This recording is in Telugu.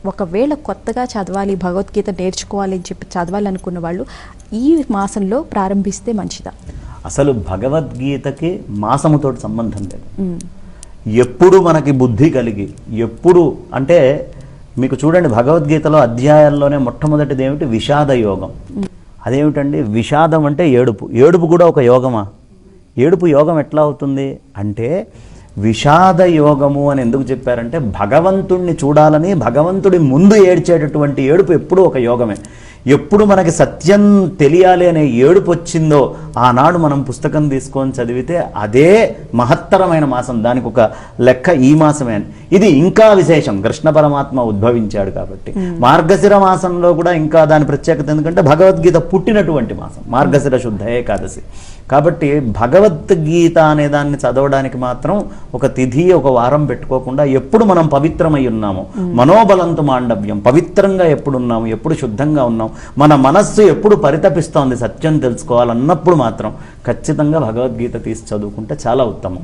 ఒకవేళ కొత్తగా చదవాలి, భగవద్గీత నేర్చుకోవాలి అని చెప్పి చదవాలనుకున్న వాళ్ళు ఈ మాసంలో ప్రారంభిస్తే మంచిదా? అసలు భగవద్గీతకి మాసముతో సంబంధం లేదు. ఎప్పుడు మనకి బుద్ధి కలిగి, ఎప్పుడు అంటే మీకు చూడండి, భగవద్గీతలో అధ్యాయాల్లోనే మొట్టమొదటిది ఏమిటి? విషాద యోగం. అదేమిటండి? విషాదం అంటే ఏడుపు. ఏడుపు కూడా ఒక యోగమా? ఏడుపు యోగం ఎట్లా అవుతుంది అంటే, విషాద యోగము అని ఎందుకు చెప్పారంటే, భగవంతుణ్ణి చూడాలని భగవంతుడి ముందు ఏడ్చేటటువంటి ఏడుపు ఎప్పుడూ ఒక యోగమే. ఎప్పుడు మనకి సత్యం తెలియాలి అనే ఏడుపు వచ్చిందో ఆనాడు మనం పుస్తకం తీసుకొని చదివితే అదే మహత్తరమైన మాసం. దానికి ఒక లెక్క ఈ మాసమే అని. ఇది ఇంకా విశేషం, కృష్ణ పరమాత్మ ఉద్భవించాడు కాబట్టి. మార్గశిర మాసంలో కూడా ఇంకా దాని ప్రత్యేకత ఎందుకంటే భగవద్గీత పుట్టినటువంటి మాసం మార్గశిర శుద్ధ ఏకాదశి. కాబట్టి భగవద్గీత అనే దాన్ని చదవడానికి మాత్రం ఒక తిథి, ఒక వారం పెట్టుకోకుండా ఎప్పుడు మనం పవిత్రమై ఉన్నాము, మనోబలంతో మాండవ్యం, పవిత్రంగా ఎప్పుడు ఉన్నాము, ఎప్పుడు శుద్ధంగా ఉన్నాం, మన మనస్సు ఎప్పుడు పరితపిస్తోంది సత్యం తెలుసుకోవాలన్నప్పుడు మాత్రం ఖచ్చితంగా భగవద్గీత తీసి చదువుకుంటే చాలా ఉత్తమం.